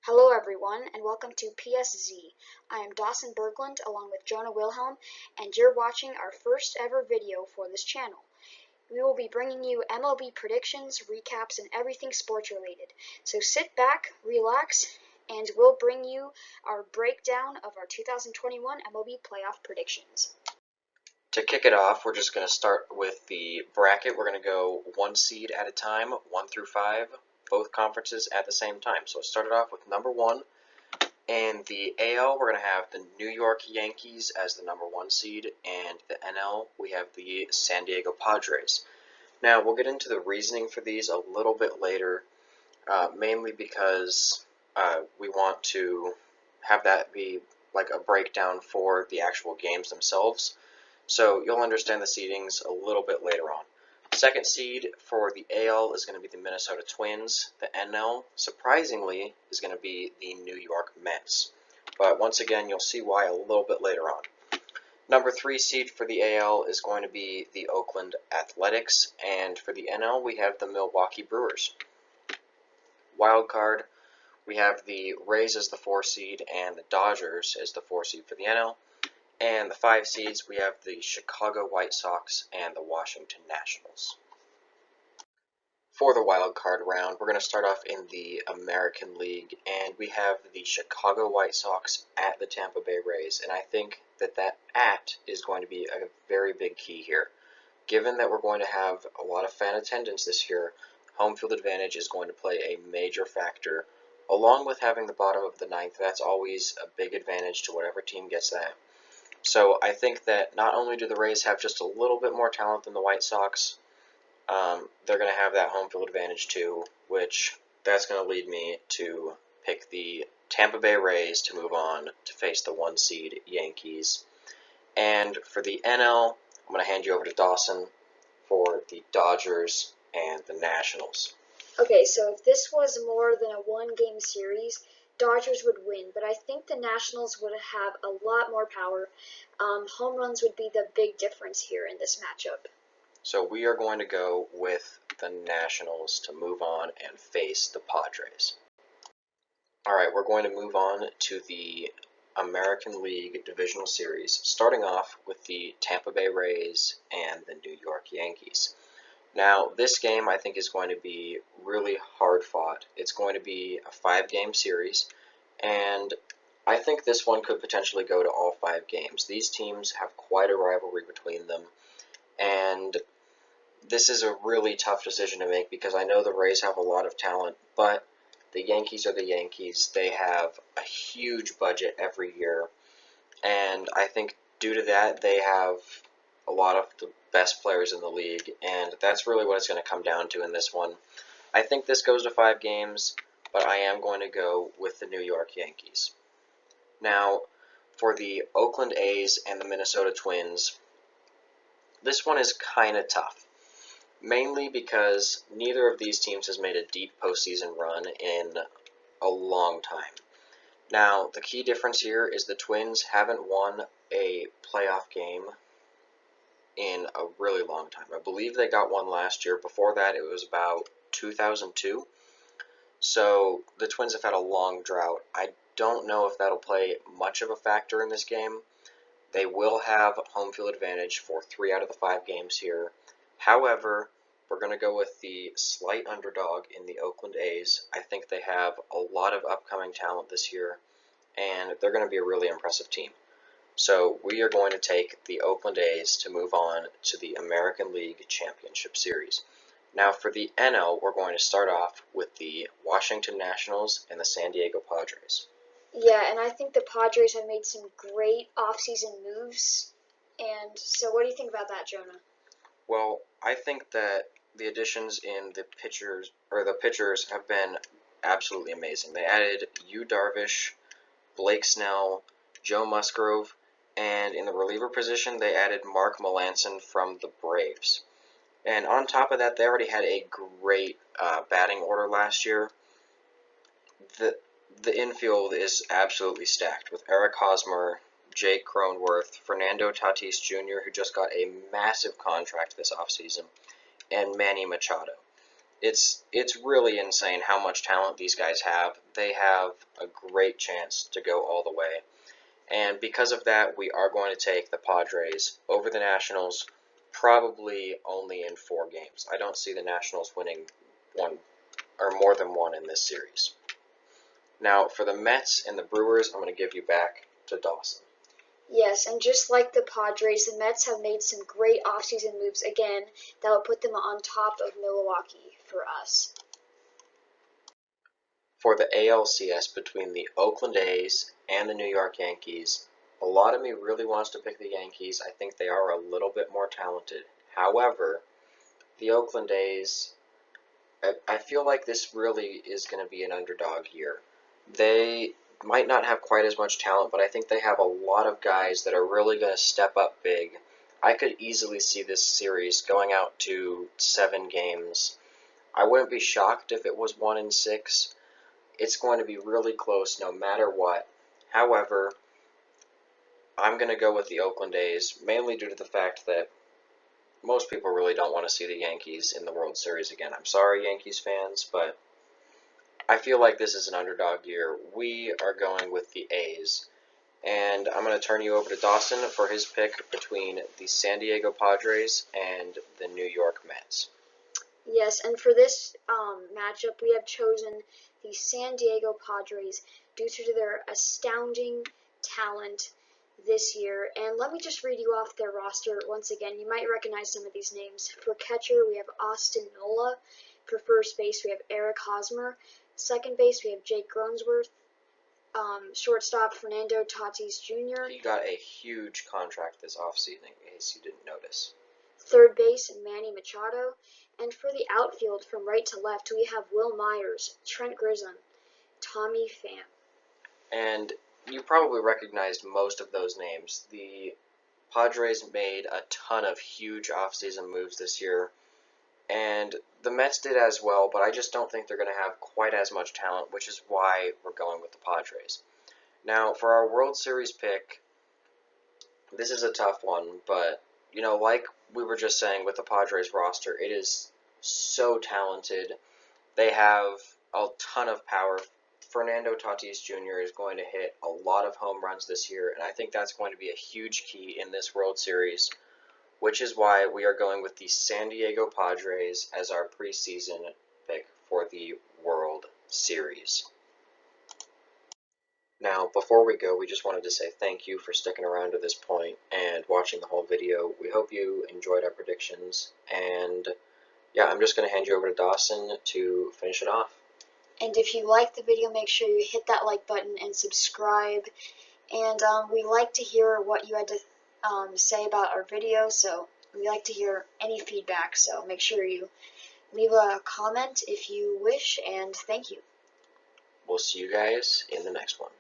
Hello everyone, and welcome to PSZ. I am Dawson Berglund along with Jonah Wilhelm, and you're watching our first ever video for this channel. We will be bringing you MLB predictions, recaps, and everything sports related. So sit back, relax, and we'll bring you our breakdown of our 2021 MLB playoff predictions. To kick it off, we're just going to start with the bracket. We're going to go one seed at a time, 1 through 5, both conferences at the same time. So let's start it off with number 1. In the AL, we're going to have the New York Yankees as the number 1 seed, and the NL, we have the San Diego Padres. Now, we'll get into the reasoning for these a little bit later, mainly because we want to have that be like a breakdown for the actual games themselves. So you'll understand the seedings a little bit later on. Second seed for the AL is going to be the Minnesota Twins. The NL, surprisingly, is going to be the New York Mets. But once again, you'll see why a little bit later on. Number 3 seed for the AL is going to be the Oakland Athletics. And for the NL, we have the Milwaukee Brewers. Wild card, we have the Rays as the 4 seed and the Dodgers as the 4 seed for the NL. And the 5 seeds, we have the Chicago White Sox and the Washington Nationals. For the wild card round, we're going to start off in the American League, and we have the Chicago White Sox at the Tampa Bay Rays, and I think that at is going to be a very big key here. Given that we're going to have a lot of fan attendance this year, home field advantage is going to play a major factor. Along with having the bottom of the ninth, that's always a big advantage to whatever team gets that. So I think that not only do the Rays have just a little bit more talent than the White Sox, they're going to have that home field advantage too, which that's going to lead me to pick the Tampa Bay Rays to move on to face the 1 seed Yankees. And for the NL, I'm going to hand you over to Dawson for the Dodgers and the Nationals. Okay, so if this was more than a one-game series, Dodgers would win, but I think the Nationals would have a lot more power. Home runs would be the big difference here in this matchup. So we are going to go with the Nationals to move on and face the Padres. Alright, we're going to move on to the American League Divisional Series, starting off with the Tampa Bay Rays and the New York Yankees. Now, this game I think is going to be really hard fought. It's going to be a 5-game series, and I think this one could potentially go to all 5 games. These teams have quite a rivalry between them, and this is a really tough decision to make because I know the Rays have a lot of talent, but the Yankees are the Yankees. They have a huge budget every year, and I think due to that, they have a lot of the best players in the league, and that's really what it's going to come down to in this one. I think this goes to 5 games, but I am going to go with the New York Yankees. Now, for the Oakland A's and the Minnesota Twins, this one is kind of tough, mainly because neither of these teams has made a deep postseason run in a long time. Now, the key difference here is the Twins haven't won a playoff game in a really long time. I believe they got one last year. Before that, it was about 2002. So the Twins have had a long drought. I don't know if that'll play much of a factor in this game. They will have home field advantage for 3 out of the 5 games here. However, we're going to go with the slight underdog in the Oakland A's. I think they have a lot of upcoming talent this year, and they're going to be a really impressive team. So we are going to take the Oakland A's to move on to the American League Championship Series. Now for the NL, we're going to start off with the Washington Nationals and the San Diego Padres. Yeah, and I think the Padres have made some great offseason moves. And so what do you think about that, Jonah? Well, I think that the additions in the pitchers have been absolutely amazing. They added Yu Darvish, Blake Snell, Joe Musgrove, and in the reliever position, they added Mark Melancon from the Braves. And on top of that, they already had a great batting order last year. The infield is absolutely stacked with Eric Hosmer, Jake Cronenworth, Fernando Tatis Jr., who just got a massive contract this offseason, and Manny Machado. It's really insane how much talent these guys have. They have a great chance to go all the way. And because of that, we are going to take the Padres over the Nationals, probably only in 4 games. I don't see the Nationals winning one or more than one in this series. Now, for the Mets and the Brewers, I'm going to give you back to Dawson. Yes, and just like the Padres, the Mets have made some great offseason moves again that will put them on top of Milwaukee for us. For the ALCS between the Oakland A's and the New York Yankees, a lot of me really wants to pick the Yankees. I think they are a little bit more talented. However, the Oakland A's, I feel like this really is going to be an underdog year. They might not have quite as much talent, but I think they have a lot of guys that are really going to step up big. I could easily see this series going out to 7 games. I wouldn't be shocked if it was 1-6. It's going to be really close no matter what. However, I'm going to go with the Oakland A's, mainly due to the fact that most people really don't want to see the Yankees in the World Series again. I'm sorry, Yankees fans, but I feel like this is an underdog year. We are going with the A's. And I'm going to turn you over to Dawson for his pick between the San Diego Padres and the New York Mets. Yes, and for this matchup, we have chosen the San Diego Padres due to their astounding talent this year. And let me just read you off their roster once again. You might recognize some of these names. For catcher, we have Austin Nola. For first base, we have Eric Hosmer. Second base, we have Jake Groensworth. Shortstop, Fernando Tatis Jr. He got a huge contract this offseason, in case you didn't notice. Third base, Manny Machado. And for the outfield, from right to left, we have Will Myers, Trent Grisham, Tommy Pham. And you probably recognized most of those names. The Padres made a ton of huge offseason moves this year, and the Mets did as well, but I just don't think they're going to have quite as much talent, which is why we're going with the Padres. Now, for our World Series pick, this is a tough one, but, like we were just saying with the Padres roster, it is so talented. They have a ton of power. Fernando Tatis Jr. is going to hit a lot of home runs this year, and I think that's going to be a huge key in this World Series, which is why we are going with the San Diego Padres as our preseason pick for the World Series. Now, before we go, we just wanted to say thank you for sticking around to this point and watching the whole video. We hope you enjoyed our predictions, and yeah, I'm just going to hand you over to Dawson to finish it off. And if you like the video, make sure you hit that like button and subscribe. And we like to hear what you had to say about our video, so we like to hear any feedback. So make sure you leave a comment if you wish, and thank you. We'll see you guys in the next one.